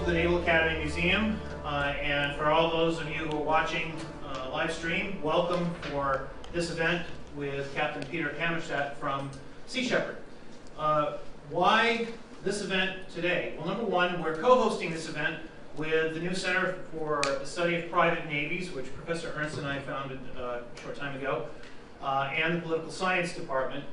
welcome to the Naval Academy Museum, and for all those of you who are watching live stream, welcome for this event with Captain Peter Hammarstedt from Sea Shepherd. Why this event today? Well, number one, we're co-hosting this event with the new Center for the Study of Private Navies, which Professor Ernst and I founded a short time ago, and the Political Science Department.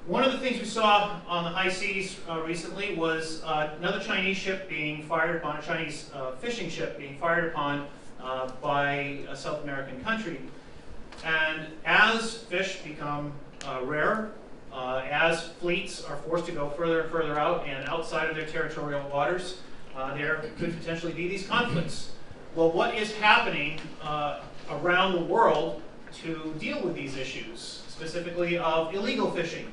One of the things we saw on the high seas recently was another Chinese ship being fired upon, a Chinese fishing ship being fired upon by a South American country. And as fish become rarer, as fleets are forced to go further and further out and outside of their territorial waters, there could potentially be these conflicts. Well, what is happening around the world to deal with these issues, specifically of illegal fishing?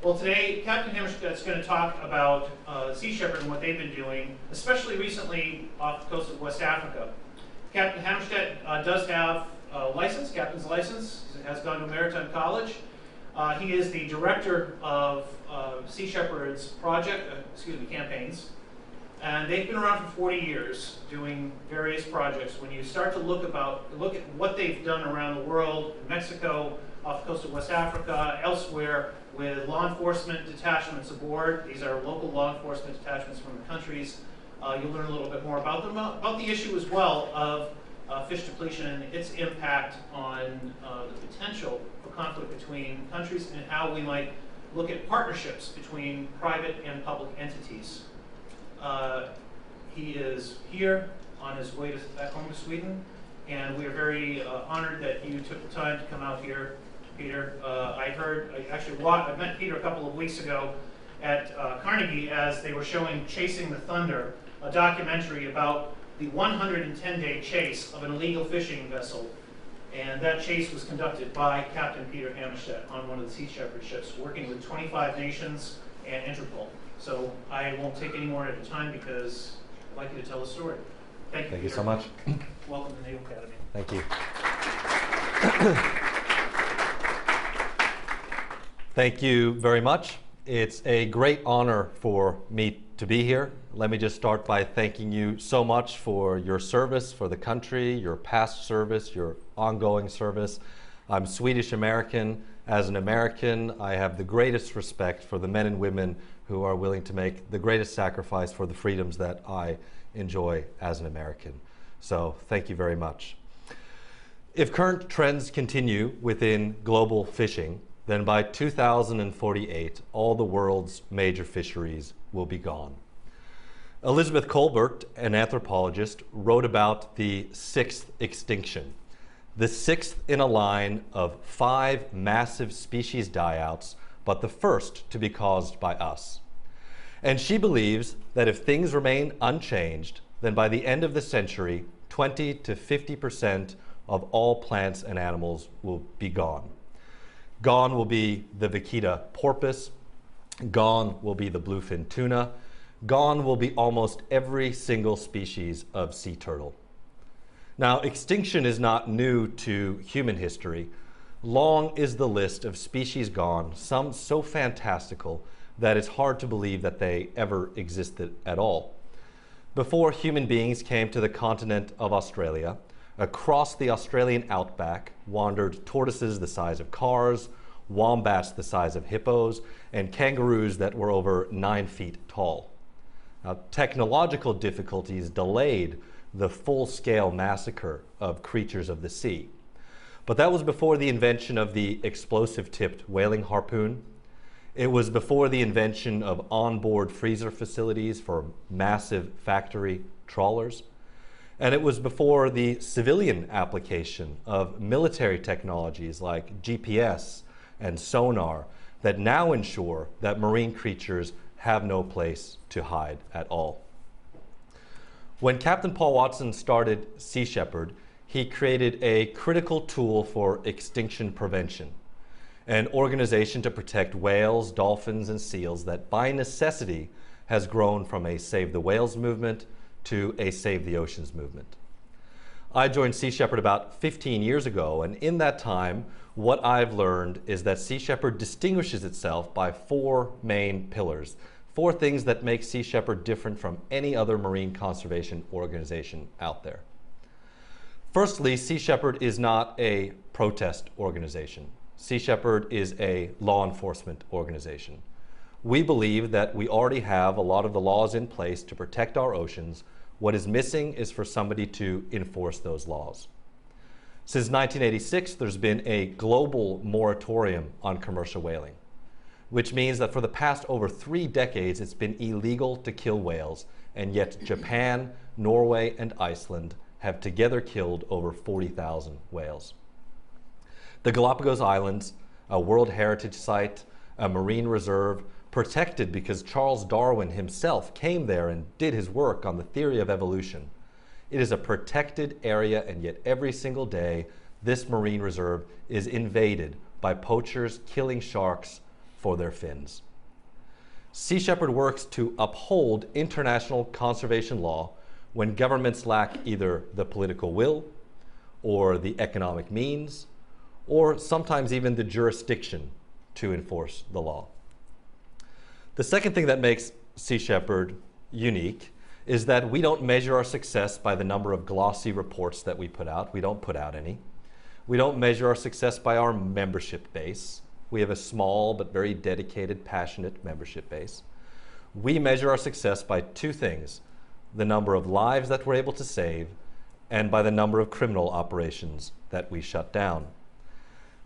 Well, today, Captain Hammarstedt is going to talk about Sea Shepherd and what they've been doing, especially recently off the coast of West Africa. Captain Hammarstedt does have a license, captain's license. He has gone to Maritime College. He is the director of Sea Shepherd's campaigns. And they've been around for 40 years doing various projects. When you start to look at what they've done around the world, in Mexico, off the coast of West Africa, elsewhere, with law enforcement detachments aboard. These are local law enforcement detachments from the countries. You'll learn a little bit more about them, about the issue as well of fish depletion and its impact on the potential for conflict between countries and how we might look at partnerships between private and public entities. He is here on his way back home to Sweden, and we are very honored that you took the time to come out here, Peter. I met Peter a couple of weeks ago at Carnegie as they were showing Chasing the Thunder, a documentary about the 110-day chase of an illegal fishing vessel. And that chase was conducted by Captain Peter Hammarstedt on one of the Sea Shepherd ships, working with 25 nations and Interpol. So I won't take any more at a time because I'd like you to tell the story. Thank you. Thank you so much. Welcome to the Naval Academy. Thank you. Thank you very much. It's a great honor for me to be here. Let me just start by thanking you so much for your service for the country, your past service, your ongoing service. I'm Swedish American. As an American, I have the greatest respect for the men and women who are willing to make the greatest sacrifice for the freedoms that I enjoy as an American. So thank you very much. If current trends continue within global fishing, then by 2048, all the world's major fisheries will be gone. Elizabeth Kolbert, an anthropologist, wrote about the sixth extinction, the sixth in a line of 5 massive species die-outs, but the first to be caused by us. And she believes that if things remain unchanged, then by the end of the century, 20 to 50% of all plants and animals will be gone. Gone will be the vaquita porpoise. Gone will be the bluefin tuna. Gone will be almost every single species of sea turtle. Now, extinction is not new to human history. Long is the list of species gone, some so fantastical that it's hard to believe that they ever existed at all. Before human beings came to the continent of Australia, across the Australian outback wandered tortoises the size of cars, wombats the size of hippos, and kangaroos that were over 9 feet tall. Now, technological difficulties delayed the full-scale massacre of creatures of the sea. But that was before the invention of the explosive-tipped whaling harpoon. It was before the invention of onboard freezer facilities for massive factory trawlers. And it was before the civilian application of military technologies like GPS and sonar that now ensure that marine creatures have no place to hide at all. When Captain Paul Watson started Sea Shepherd, he created a critical tool for extinction prevention, an organization to protect whales, dolphins, and seals that by necessity has grown from a Save the Whales movement to a Save the Oceans movement. I joined Sea Shepherd about 15 years ago, and in that time, what I've learned is that Sea Shepherd distinguishes itself by 4 main pillars: 4 things that make Sea Shepherd different from any other marine conservation organization out there. Firstly, Sea Shepherd is not a protest organization. Sea Shepherd is a law enforcement organization. We believe that we already have a lot of the laws in place to protect our oceans. What is missing is for somebody to enforce those laws. Since 1986, there's been a global moratorium on commercial whaling, which means that for the past over 3 decades, it's been illegal to kill whales, and yet Japan, Norway, and Iceland have together killed over 40,000 whales. The Galapagos Islands, a World Heritage Site, a marine reserve, protected because Charles Darwin himself came there and did his work on the theory of evolution. It is a protected area, and yet every single day, this marine reserve is invaded by poachers killing sharks for their fins. Sea Shepherd works to uphold international conservation law when governments lack either the political will or the economic means, or sometimes even the jurisdiction to enforce the law. The second thing that makes Sea Shepherd unique is that we don't measure our success by the number of glossy reports that we put out. We don't put out any. We don't measure our success by our membership base. We have a small but very dedicated, passionate membership base. We measure our success by 2 things: the number of lives that we're able to save, and by the number of criminal operations that we shut down.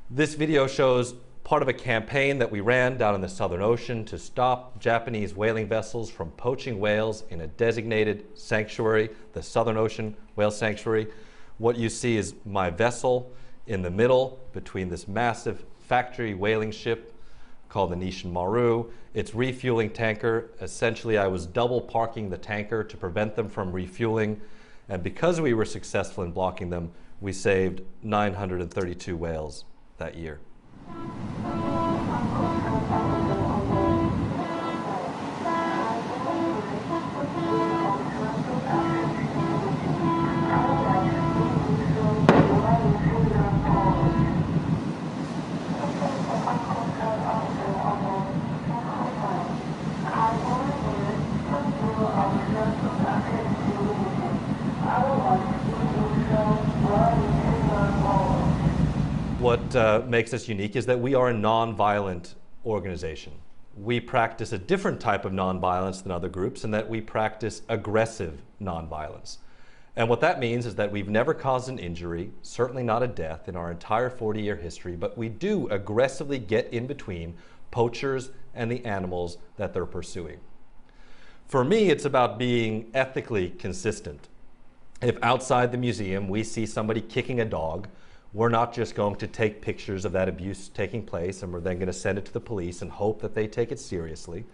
This video shows part of a campaign that we ran down in the Southern Ocean to stop Japanese whaling vessels from poaching whales in a designated sanctuary, the Southern Ocean Whale Sanctuary. What you see is my vessel in the middle between this massive factory whaling ship called the Nishin Maru. Its refueling tanker. Essentially, I was double parking the tanker to prevent them from refueling, and because we were successful in blocking them, we saved 932 whales that year. What makes us unique is that we are a non-violent organization. We practice a different type of non-violence than other groups in that we practice aggressive non-violence. And what that means is that we've never caused an injury, certainly not a death, in our entire 40-year history, but we do aggressively get in between poachers and the animals that they're pursuing. For me, it's about being ethically consistent. If outside the museum we see somebody kicking a dog, we're not just going to take pictures of that abuse taking place and we're then going to send it to the police and hope that they take it seriously.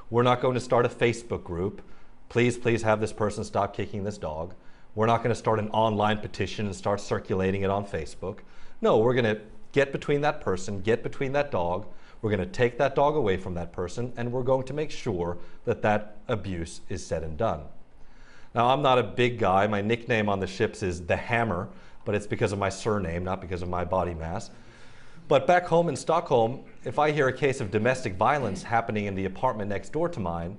We're not going to start a Facebook group, please have this person stop kicking this dog. We're not going to start an online petition and start circulating it on Facebook. No, we're going to get between that person, get between that dog. We're going to take that dog away from that person, and we're going to make sure that that abuse is said and done. Now, I'm not a big guy. My nickname on the ships is the Hammer, but it's because of my surname, not because of my body mass. But back home in Stockholm, if I hear a case of domestic violence happening in the apartment next door to mine,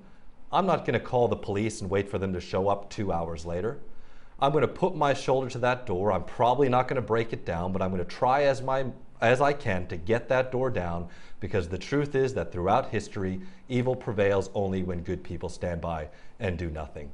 I'm not going to call the police and wait for them to show up 2 hours later. I'm going to put my shoulder to that door. I'm probably not going to break it down, but I'm going to try as I can to get that door down, because the truth is that throughout history, evil prevails only when good people stand by and do nothing.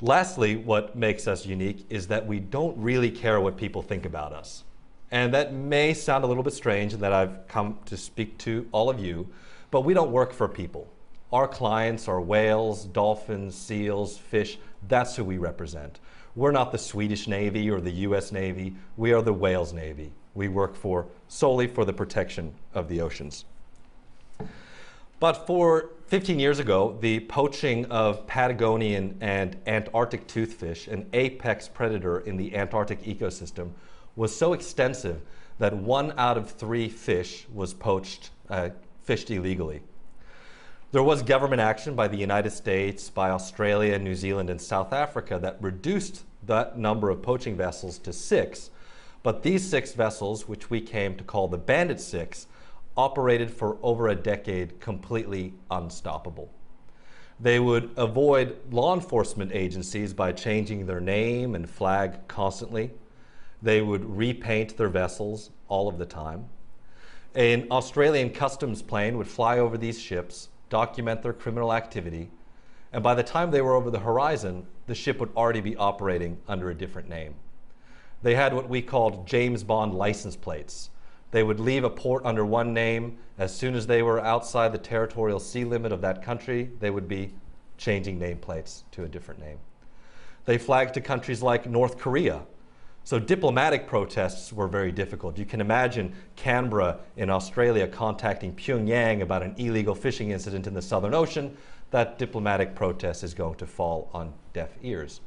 Lastly, what makes us unique is that we don't really care what people think about us. And that may sound a little bit strange in that I've come to speak to all of you, but we don't work for people. Our clients are whales, dolphins, seals, fish. That's who we represent. We're not the Swedish Navy or the US Navy. We are the Wales Navy. We work solely for the protection of the oceans. But 15 years ago, the poaching of Patagonian and Antarctic toothfish, an apex predator in the Antarctic ecosystem, was so extensive that 1 out of 3 fish was fished illegally. There was government action by the United States, by Australia, New Zealand, and South Africa that reduced that number of poaching vessels to 6. But these 6 vessels, which we came to call the Bandit 6, operated for over a decade completely unstoppable. They would avoid law enforcement agencies by changing their name and flag constantly. They would repaint their vessels all of the time. An Australian customs plane would fly over these ships, document their criminal activity, and by the time they were over the horizon, the ship would already be operating under a different name. They had what we called James Bond license plates. They would leave a port under one name. As soon as they were outside the territorial sea limit of that country, they would be changing nameplates to a different name. They flagged to countries like North Korea. So diplomatic protests were very difficult. You can imagine Canberra in Australia contacting Pyongyang about an illegal fishing incident in the Southern Ocean. That diplomatic protest is going to fall on deaf ears.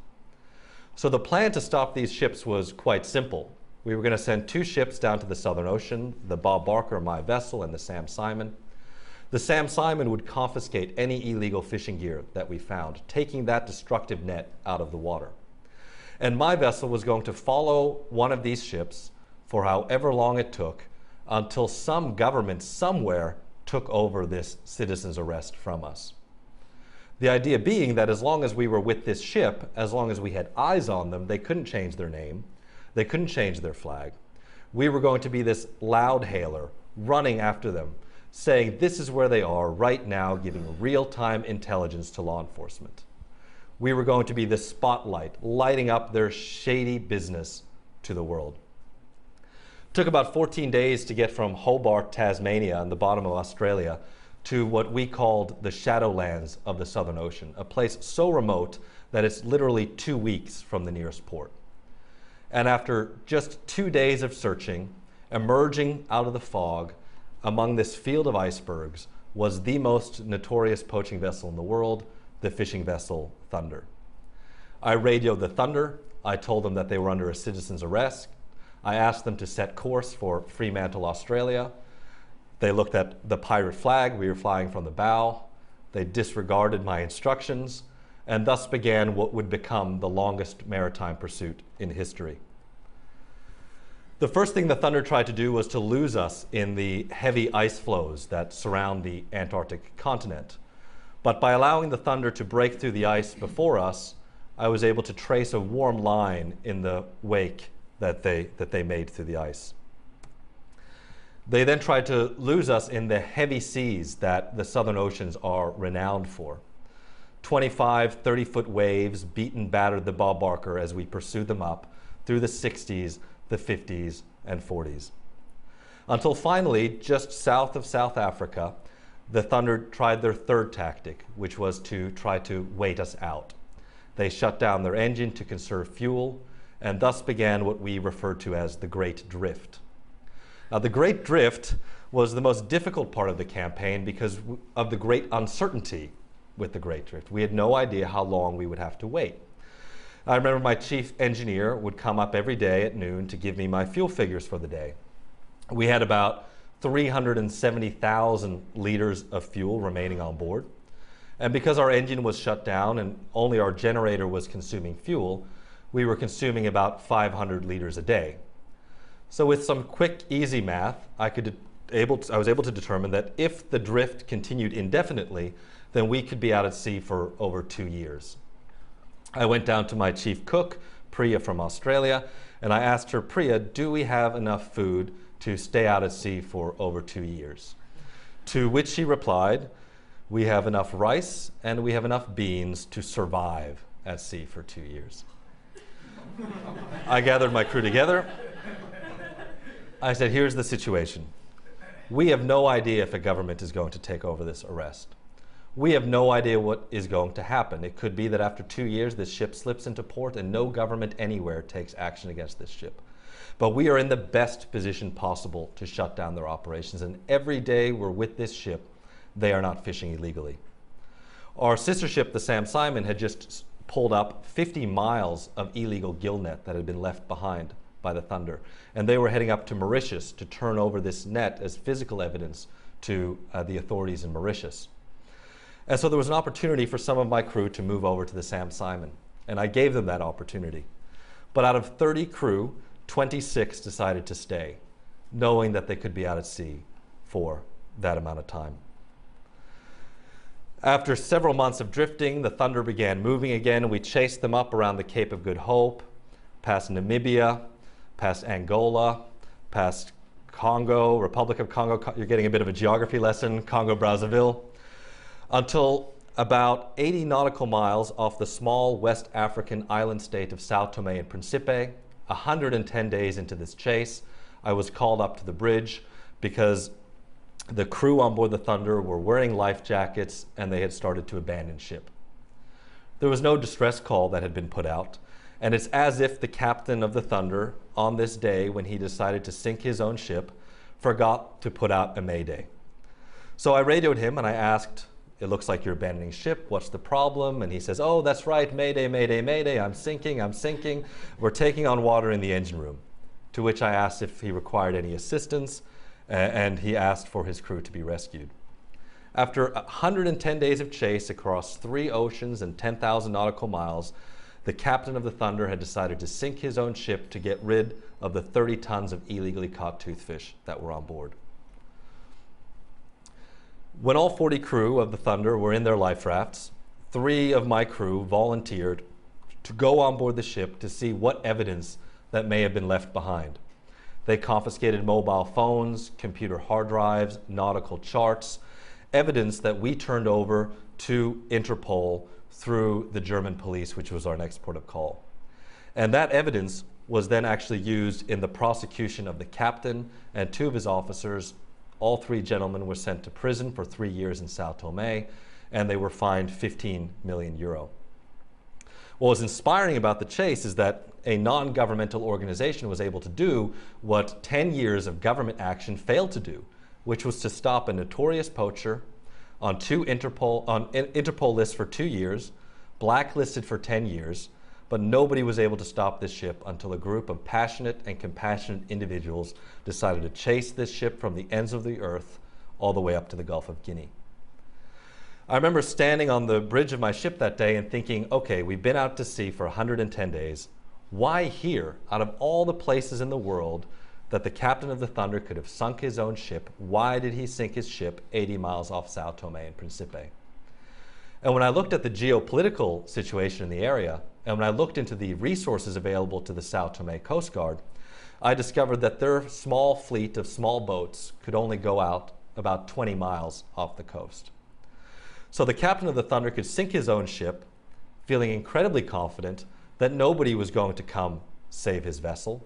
So the plan to stop these ships was quite simple. We were going to send 2 ships down to the Southern Ocean, the Bob Barker, my vessel, and the Sam Simon. The Sam Simon would confiscate any illegal fishing gear that we found, taking that destructive net out of the water. And my vessel was going to follow one of these ships for however long it took until some government somewhere took over this citizen's arrest from us. The idea being that as long as we were with this ship, as long as we had eyes on them, they couldn't change their name, they couldn't change their flag. We were going to be this loud hailer running after them, saying this is where they are right now, giving real-time intelligence to law enforcement. We were going to be the spotlight, lighting up their shady business to the world. It took about 14 days to get from Hobart, Tasmania, on the bottom of Australia, to what we called the Shadowlands of the Southern Ocean, a place so remote that it's literally 2 weeks from the nearest port. And after just 2 days of searching, emerging out of the fog among this field of icebergs was the most notorious poaching vessel in the world, the fishing vessel Thunder. I radioed the Thunder. I told them that they were under a citizen's arrest. I asked them to set course for Fremantle, Australia. They looked at the pirate flag. We were flying from the bow. They disregarded my instructions, and thus began what would become the longest maritime pursuit in history. The first thing the Thunder tried to do was to lose us in the heavy ice floes that surround the Antarctic continent. But by allowing the Thunder to break through the ice before us, I was able to trace a warm line in the wake that they made through the ice. They then tried to lose us in the heavy seas that the Southern Oceans are renowned for. 25, 30-foot waves beat and battered the Bob Barker as we pursued them up through the 60s, the 50s, and 40s. Until finally, just south of South Africa, the Thunder tried their third tactic, which was to try to wait us out. They shut down their engine to conserve fuel, and thus began what we refer to as the Great Drift. Now, the Great Drift was the most difficult part of the campaign because of the great uncertainty with the Great Drift. We had no idea how long we would have to wait. I remember my chief engineer would come up every day at noon to give me my fuel figures for the day. We had about 370,000 liters of fuel remaining on board. And because our engine was shut down and only our generator was consuming fuel, we were consuming about 500 liters a day. So with some quick, easy math, I was able to determine that if the drift continued indefinitely, then we could be out at sea for over 2 years. I went down to my chief cook, Priya from Australia, and I asked her, Priya, do we have enough food to stay out at sea for over 2 years? To which she replied, we have enough rice and we have enough beans to survive at sea for 2 years. I gathered my crew together. I said, here's the situation. We have no idea if a government is going to take over this arrest. We have no idea what is going to happen. It could be that after 2 years, this ship slips into port and no government anywhere takes action against this ship. But we are in the best position possible to shut down their operations. And every day we're with this ship, they are not fishing illegally. Our sister ship, the Sam Simon, had just pulled up 50 miles of illegal gill net that had been left behind by the Thunder. And they were heading up to Mauritius to turn over this net as physical evidence to the authorities in Mauritius. And so there was an opportunity for some of my crew to move over to the Sam Simon. And I gave them that opportunity. But out of 30 crew, 26 decided to stay, knowing that they could be out at sea for that amount of time. After several months of drifting, the Thunder began moving again, and we chased them up around the Cape of Good Hope, past Namibia, past Angola, past Congo, Republic of Congo. You're getting a bit of a geography lesson, Congo, Brazzaville, until about 80 nautical miles off the small West African island state of Sao Tome and Principe. 110 days into this chase, I was called up to the bridge because the crew on board the Thunder were wearing life jackets and they had started to abandon ship. There was no distress call that had been put out, and it's as if the captain of the Thunder, on this day when he decided to sink his own ship, forgot to put out a mayday. So I radioed him and I asked, "It looks like you're abandoning ship. What's the problem?" And he says, "Oh, that's right. Mayday, mayday, mayday. I'm sinking. I'm sinking. We're taking on water in the engine room." To which I asked if he required any assistance, and he asked for his crew to be rescued. After 110 days of chase across 3 oceans and 10,000 nautical miles, the captain of the Thunder had decided to sink his own ship to get rid of the 30 tons of illegally caught toothfish that were on board. When all 40 crew of the Thunder were in their life rafts, 3 of my crew volunteered to go on board the ship to see what evidence that may have been left behind. They confiscated mobile phones, computer hard drives, nautical charts, evidence that we turned over to Interpol through the German police, which was our next port of call. And that evidence was then actually used in the prosecution of the captain and 2 of his officers. All 3 gentlemen were sent to prison for 3 years in Sao Tome, and they were fined 15 million euro. What was inspiring about the chase is that a non-governmental organization was able to do what 10 years of government action failed to do, which was to stop a notorious poacher on Interpol lists for 2 years, blacklisted for 10 years, but nobody was able to stop this ship until a group of passionate and compassionate individuals decided to chase this ship from the ends of the earth all the way up to the Gulf of Guinea. I remember standing on the bridge of my ship that day and thinking, okay, we've been out to sea for 110 days. Why here, out of all the places in the world that the captain of the Thunder could have sunk his own ship, why did he sink his ship 80 miles off Sao Tome and Principe? And when I looked at the geopolitical situation in the area, and when I looked into the resources available to the Sao Tome Coast Guard, I discovered that their small fleet of small boats could only go out about 20 miles off the coast. So the captain of the Thunder could sink his own ship, feeling incredibly confident that nobody was going to come save his vessel.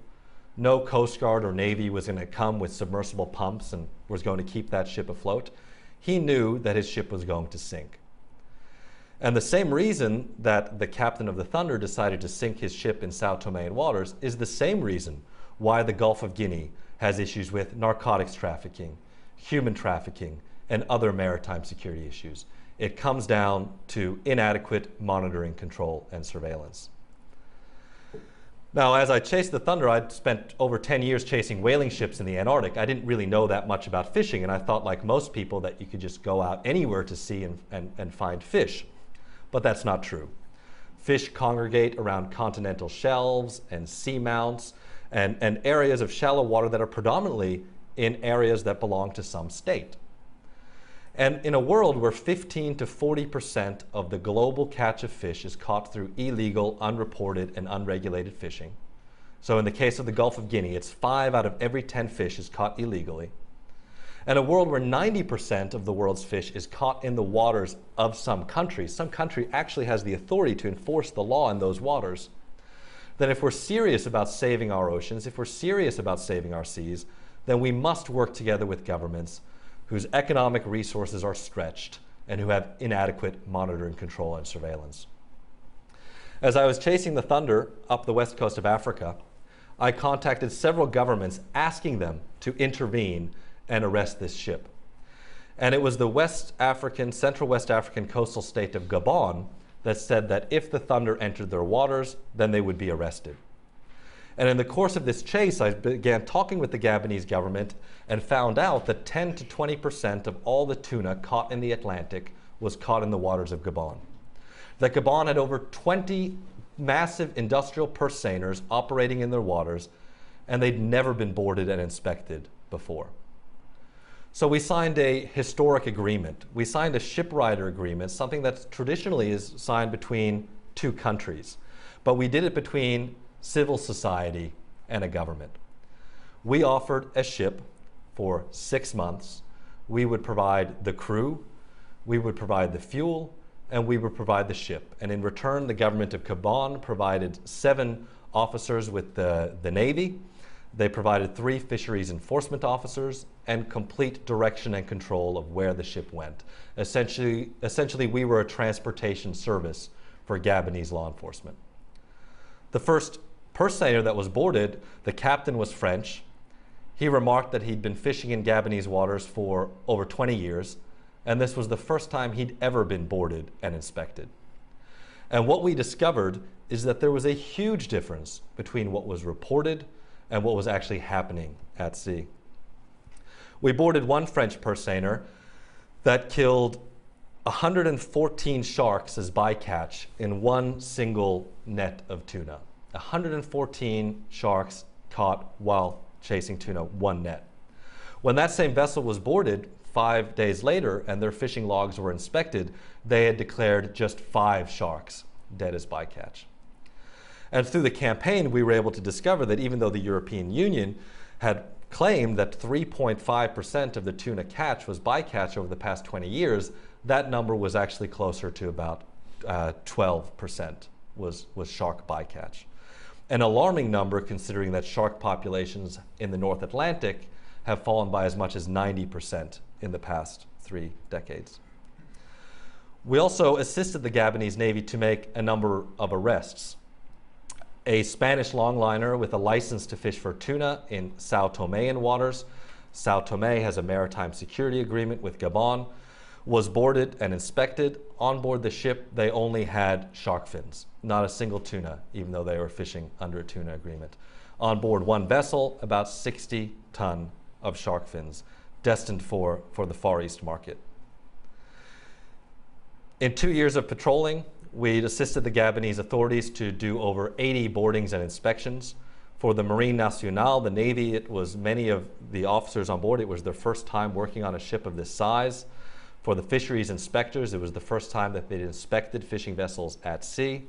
No Coast Guard or Navy was going to come with submersible pumps and was going to keep that ship afloat. He knew that his ship was going to sink. And the same reason that the captain of the Thunder decided to sink his ship in Sao Tomean waters is the same reason why the Gulf of Guinea has issues with narcotics trafficking, human trafficking, and other maritime security issues. It comes down to inadequate monitoring, control, and surveillance. Now, as I chased the Thunder, I'd spent over 10 years chasing whaling ships in the Antarctic. I didn't really know that much about fishing, and I thought, like most people, that you could just go out anywhere to sea and find fish. But that's not true. Fish congregate around continental shelves and seamounts and areas of shallow water that are predominantly in areas that belong to some state. And in a world where 15 to 40% of the global catch of fish is caught through illegal, unreported, and unregulated fishing. So in the case of the Gulf of Guinea, it's 5 out of every 10 fish is caught illegally. And a world where 90% of the world's fish is caught in the waters of some country actually has the authority to enforce the law in those waters, then if we're serious about saving our oceans, if we're serious about saving our seas, then we must work together with governments whose economic resources are stretched and who have inadequate monitoring, control, and surveillance. As I was chasing the Thunder up the west coast of Africa, I contacted several governments asking them to intervene and arrest this ship. And it was the Central West African coastal state of Gabon that said that if the Thunder entered their waters, then they would be arrested. And in the course of this chase, I began talking with the Gabonese government and found out that 10 to 20% of all the tuna caught in the Atlantic was caught in the waters of Gabon. That Gabon had over 20 massive industrial purse seiners operating in their waters, and they'd never been boarded and inspected before. So we signed a historic agreement. We signed a shipwrighter agreement, something that traditionally is signed between two countries. But we did it between civil society and a government. We offered a ship for 6 months. We would provide the crew, we would provide the fuel, and we would provide the ship. And in return, the government of Gabon provided 7 officers with the Navy. They provided 3 fisheries enforcement officers and complete direction and control of where the ship went. Essentially, we were a transportation service for Gabonese law enforcement. The first purser that was boarded, the captain was French. He remarked that he'd been fishing in Gabonese waters for over 20 years, and this was the first time he'd ever been boarded and inspected. And what we discovered is that there was a huge difference between what was reported and what was actually happening at sea. We boarded one French purser that killed 114 sharks as bycatch in one single net of tuna. 114 sharks caught while chasing tuna, one net. When that same vessel was boarded 5 days later and their fishing logs were inspected, they had declared just 5 sharks dead as bycatch. And through the campaign, we were able to discover that even though the European Union had claimed that 3.5% of the tuna catch was bycatch over the past 20 years, that number was actually closer to about 12% was shark bycatch. An alarming number considering that shark populations in the North Atlantic have fallen by as much as 90% in the past 3 decades. We also assisted the Gabonese Navy to make a number of arrests. A Spanish longliner with a license to fish for tuna in Sao Tomean waters. Sao Tome has a maritime security agreement with Gabon, was boarded and inspected. On board the ship, they only had shark fins, not a single tuna, even though they were fishing under a tuna agreement. On board one vessel, about 60 ton of shark fins, destined for the Far East market. In 2 years of patrolling, we'd assisted the Gabonese authorities to do over 80 boardings and inspections. For the Marine Nationale, the Navy, it was many of the officers on board, it was their first time working on a ship of this size. For the fisheries inspectors, it was the first time that they'd inspected fishing vessels at sea.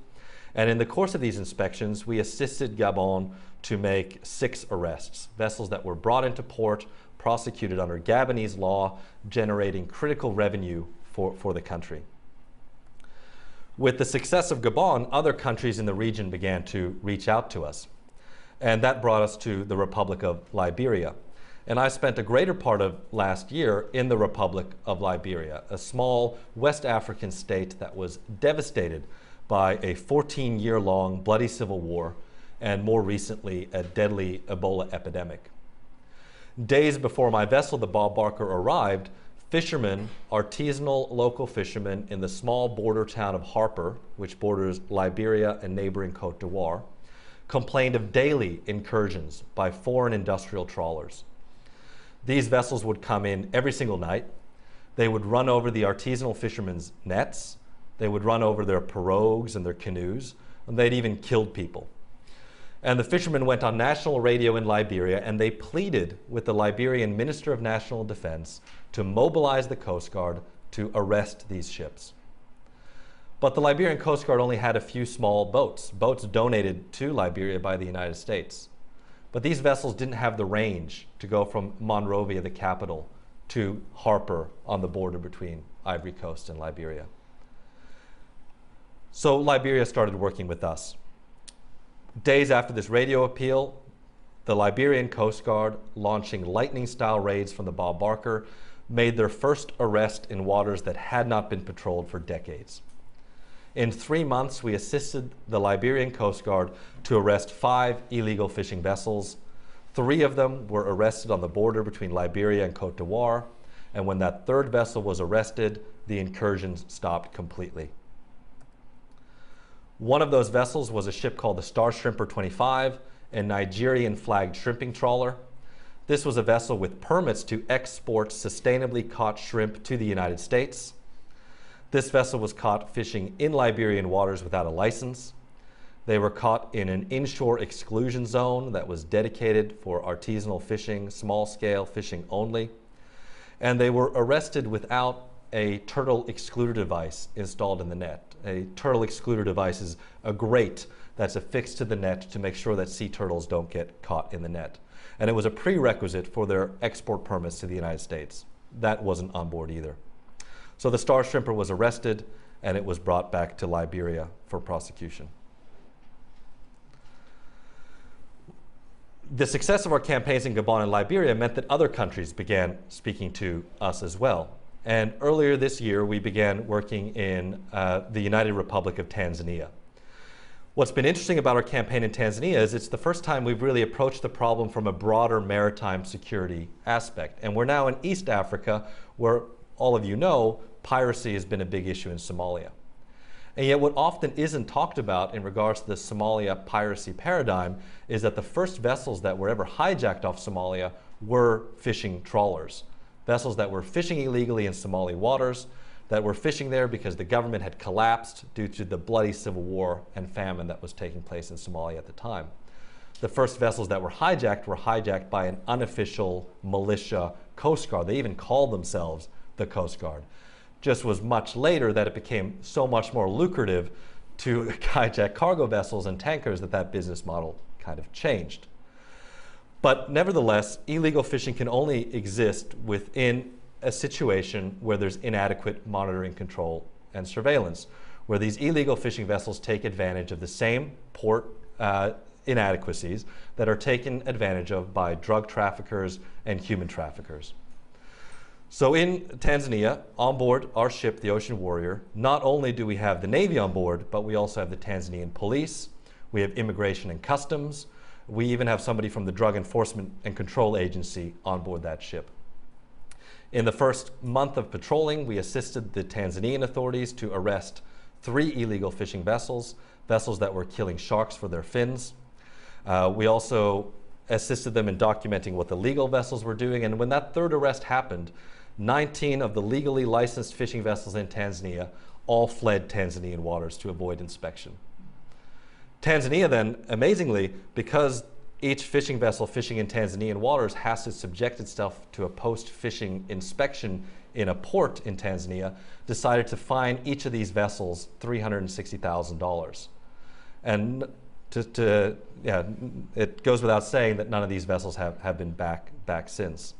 And in the course of these inspections, we assisted Gabon to make 6 arrests, vessels that were brought into port, prosecuted under Gabonese law, generating critical revenue for the country. With the success of Gabon, other countries in the region began to reach out to us. And that brought us to the Republic of Liberia. And I spent a greater part of last year in the Republic of Liberia, a small West African state that was devastated by a 14-year-long bloody civil war and more recently a deadly Ebola epidemic. Days before my vessel, the Bob Barker, arrived, fishermen, artisanal local fishermen in the small border town of Harper, which borders Liberia and neighboring Cote d'Ivoire, complained of daily incursions by foreign industrial trawlers. These vessels would come in every single night. They would run over the artisanal fishermen's nets. They would run over their pirogues and their canoes, and they'd even killed people. And the fishermen went on national radio in Liberia and they pleaded with the Liberian Minister of National Defense to mobilize the Coast Guard to arrest these ships. But the Liberian Coast Guard only had a few small boats donated to Liberia by the United States. But these vessels didn't have the range to go from Monrovia, the capital, to Harper on the border between Ivory Coast and Liberia. So Liberia started working with us. Days after this radio appeal, the Liberian Coast Guard, launching lightning-style raids from the Bob Barker, made their first arrest in waters that had not been patrolled for decades. In 3 months, we assisted the Liberian Coast Guard to arrest 5 illegal fishing vessels. 3 of them were arrested on the border between Liberia and Cote d'Ivoire, and when that 3rd vessel was arrested, the incursions stopped completely. One of those vessels was a ship called the Star Shrimper 25, a Nigerian-flagged shrimping trawler. This was a vessel with permits to export sustainably caught shrimp to the United States. This vessel was caught fishing in Liberian waters without a license. They were caught in an inshore exclusion zone that was dedicated for artisanal fishing, small-scale fishing only. and they were arrested without a turtle excluder device installed in the net. A turtle excluder device is a grate that's affixed to the net to make sure that sea turtles don't get caught in the net. And it was a prerequisite for their export permits to the United States. That wasn't on board either. So the Star Shrimper was arrested, and it was brought back to Liberia for prosecution. The success of our campaigns in Gabon and Liberia meant that other countries began speaking to us as well. And earlier this year, we began working in the United Republic of Tanzania. What's been interesting about our campaign in Tanzania is it's the first time we've really approached the problem from a broader maritime security aspect. And we're now in East Africa, where all of you know, piracy has been a big issue in Somalia. And yet what often isn't talked about in regards to the Somalia piracy paradigm is that the first vessels that were ever hijacked off Somalia were fishing trawlers. Vessels that were fishing illegally in Somali waters, that were fishing there because the government had collapsed due to the bloody civil war and famine that was taking place in Somalia at the time. The first vessels that were hijacked by an unofficial militia Coast Guard. They even called themselves the Coast Guard. Just was much later that it became so much more lucrative to hijack cargo vessels and tankers that business model kind of changed. But nevertheless, illegal fishing can only exist within a situation where there's inadequate monitoring, control, and surveillance, where these illegal fishing vessels take advantage of the same port inadequacies that are taken advantage of by drug traffickers and human traffickers. So in Tanzania, on board our ship, the Ocean Warrior, not only do we have the Navy on board, but we also have the Tanzanian police, we have immigration and customs, we even have somebody from the Drug Enforcement and Control Agency on board that ship. In the first month of patrolling, we assisted the Tanzanian authorities to arrest 3 illegal fishing vessels that were killing sharks for their fins. We also assisted them in documenting what the legal vessels were doing, and when that third arrest happened, 19 of the legally licensed fishing vessels in Tanzania all fled Tanzanian waters to avoid inspection. Tanzania then, amazingly, because each fishing vessel fishing in Tanzanian waters has to subject itself to a post-fishing inspection in a port in Tanzania, decided to fine each of these vessels $360,000. And it goes without saying that none of these vessels have been back since.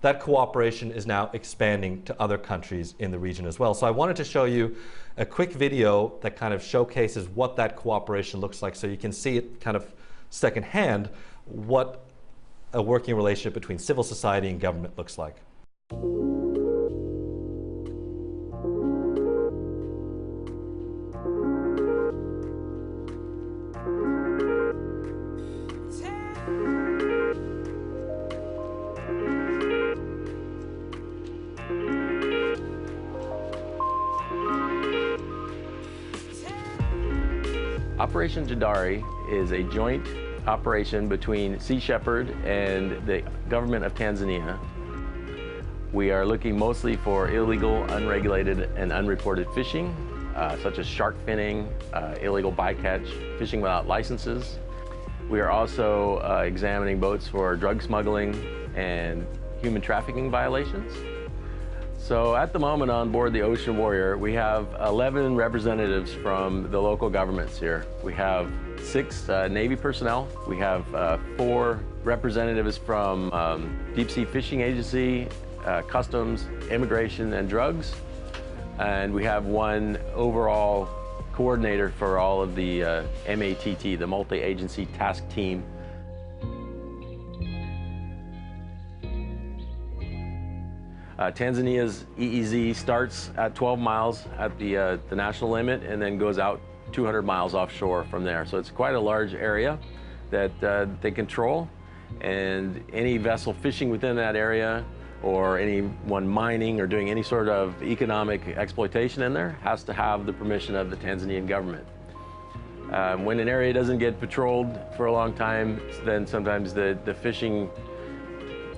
That cooperation is now expanding to other countries in the region as well. So I wanted to show you a quick video that kind of showcases what that cooperation looks like, so you can see it kind of secondhand what a working relationship between civil society and government looks like. Operation Jadari is a joint operation between Sea Shepherd and the government of Tanzania. We are looking mostly for illegal, unregulated, and unreported fishing, such as shark finning, illegal bycatch, fishing without licenses. We are also examining boats for drug smuggling and human trafficking violations. So at the moment on board the Ocean Warrior, we have 11 representatives from the local governments here. We have 6 Navy personnel. We have 4 representatives from Deep Sea Fishing Agency, Customs, Immigration, and Drugs. And we have 1 overall coordinator for all of the MATT, the Multi-Agency Task Team. Tanzania's EEZ starts at 12 miles at the national limit and then goes out 200 miles offshore from there. So it's quite a large area that they control, and any vessel fishing within that area or anyone mining or doing any sort of economic exploitation in there has to have the permission of the Tanzanian government. When an area doesn't get patrolled for a long time, then sometimes the fishing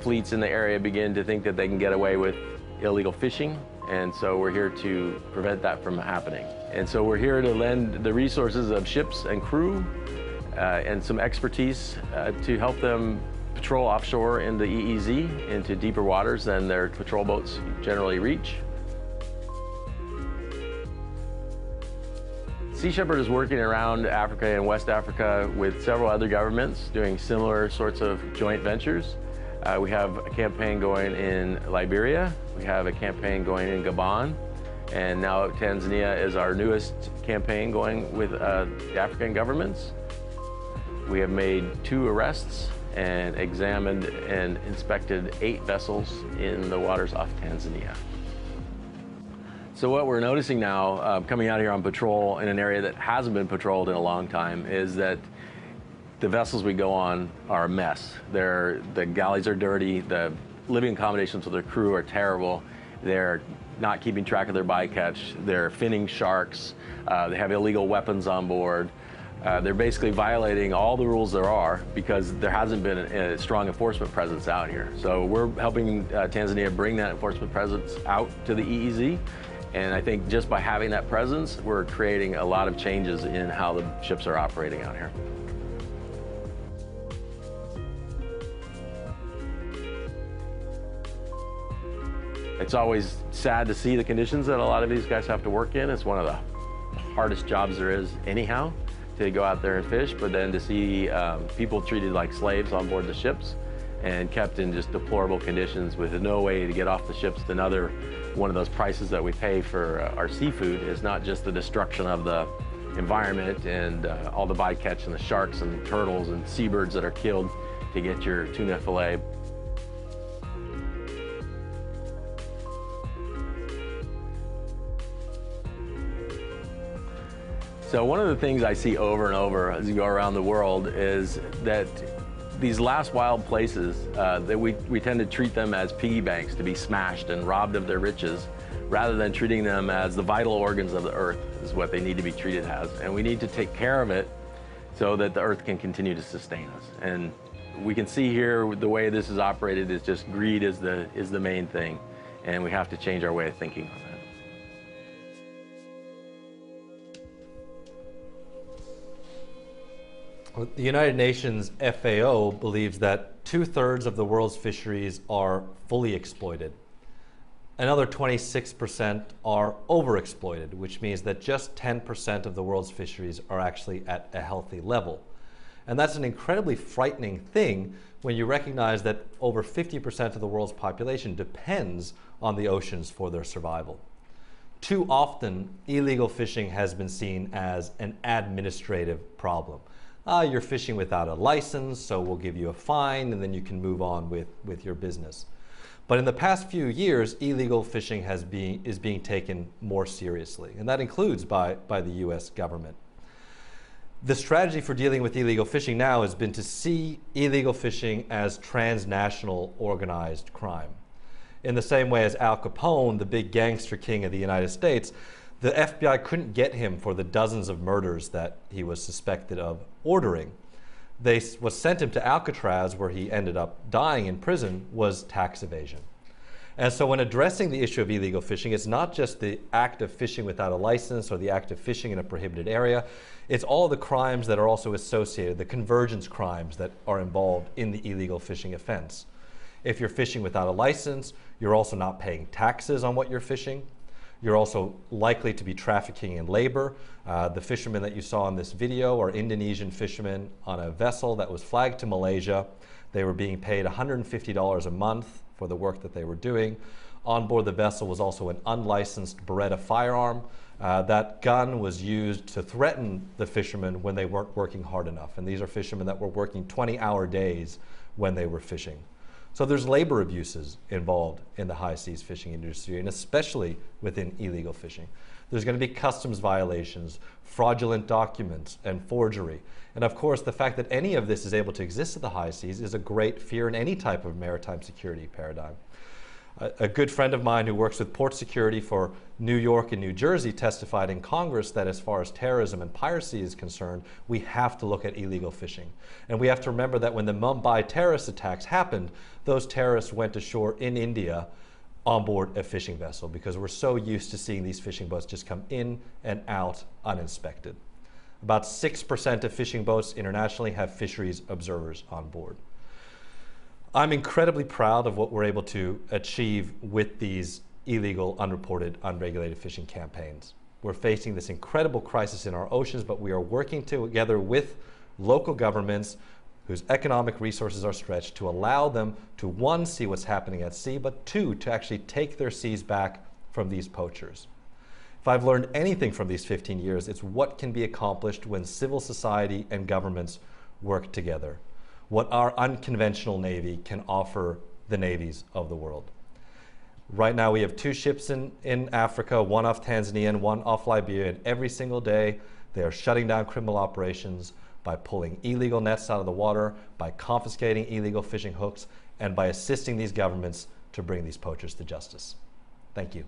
fleets in the area begin to think that they can get away with illegal fishing, and so we're here to prevent that from happening. And so we're here to lend the resources of ships and crew and some expertise to help them patrol offshore in the EEZ into deeper waters than their patrol boats generally reach. Sea Shepherd is working around Africa and West Africa with several other governments doing similar sorts of joint ventures. We have a campaign going in Liberia, we have a campaign going in Gabon, and now Tanzania is our newest campaign going with the African governments. We have made 2 arrests and examined and inspected 8 vessels in the waters off Tanzania. So what we're noticing now, coming out here on patrol in an area that hasn't been patrolled in a long time, is that the vessels we go on are a mess. The galleys are dirty, the living accommodations for their crew are terrible, they're not keeping track of their bycatch, they're finning sharks, they have illegal weapons on board. They're basically violating all the rules there are because there hasn't been a strong enforcement presence out here. So we're helping Tanzania bring that enforcement presence out to the EEZ. And I think just by having that presence, we're creating a lot of changes in how the ships are operating out here. It's always sad to see the conditions that a lot of these guys have to work in. It's one of the hardest jobs there is anyhow, to go out there and fish, but then to see people treated like slaves on board the ships and kept in just deplorable conditions with no way to get off the ships. Another one of those prices that we pay for our seafood is not just the destruction of the environment and all the bycatch and the sharks and turtles and seabirds that are killed to get your tuna fillet. So one of the things I see over and over as you go around the world is that these last wild places, that we tend to treat them as piggy banks to be smashed and robbed of their riches, rather than treating them as the vital organs of the earth is what they need to be treated as. And we need to take care of it so that the earth can continue to sustain us. And we can see here the way this is operated is just greed is the main thing. And we have to change our way of thinking on that. The United Nations FAO believes that 2/3 of the world's fisheries are fully exploited. Another 26% are overexploited, which means that just 10% of the world's fisheries are actually at a healthy level. And that's an incredibly frightening thing when you recognize that over 50% of the world's population depends on the oceans for their survival. Too often, illegal fishing has been seen as an administrative problem. You're fishing without a license, so we'll give you a fine, and then you can move on with your business. But in the past few years, illegal fishing is being taken more seriously, and that includes by the US government. The strategy for dealing with illegal fishing now has been to see illegal fishing as transnational organized crime. In the same way as Al Capone, the big gangster king of the United States, the FBI couldn't get him for the dozens of murders that he was suspected of ordering. What sent him to Alcatraz, where he ended up dying in prison, was tax evasion. And so when addressing the issue of illegal fishing, it's not just the act of fishing without a license or the act of fishing in a prohibited area, it's all the crimes that are also associated, the convergence crimes that are involved in the illegal fishing offense. If you're fishing without a license, you're also not paying taxes on what you're fishing. You're also likely to be trafficking in labor. The fishermen that you saw in this video are Indonesian fishermen on a vessel that was flagged to Malaysia. They were being paid $150 a month for the work that they were doing. On board the vessel was also an unlicensed Beretta firearm. That gun was used to threaten the fishermen when they weren't working hard enough. And these are fishermen that were working 20-hour days when they were fishing. So there's labor abuses involved in the high seas fishing industry, and especially within illegal fishing. There's going to be customs violations, fraudulent documents, and forgery. And of course, the fact that any of this is able to exist at the high seas is a great fear in any type of maritime security paradigm. A good friend of mine who works with port security for New York and New Jersey testified in Congress that as far as terrorism and piracy is concerned, we have to look at illegal fishing. And we have to remember that when the Mumbai terrorist attacks happened, those terrorists went ashore in India on board a fishing vessel because we're so used to seeing these fishing boats just come in and out uninspected. About 6% of fishing boats internationally have fisheries observers on board. I'm incredibly proud of what we're able to achieve with these illegal, unreported, unregulated fishing campaigns. We're facing this incredible crisis in our oceans, but we are working together with local governments whose economic resources are stretched to allow them to, one, see what's happening at sea, but two, to actually take their seas back from these poachers. If I've learned anything from these 15 years, it's what can be accomplished when civil society and governments work together, what our unconventional Navy can offer the navies of the world. Right now we have 2 ships in Africa, one off Tanzania and one off Liberia, and every single day they are shutting down criminal operations by pulling illegal nets out of the water, by confiscating illegal fishing hooks, and by assisting these governments to bring these poachers to justice. Thank you.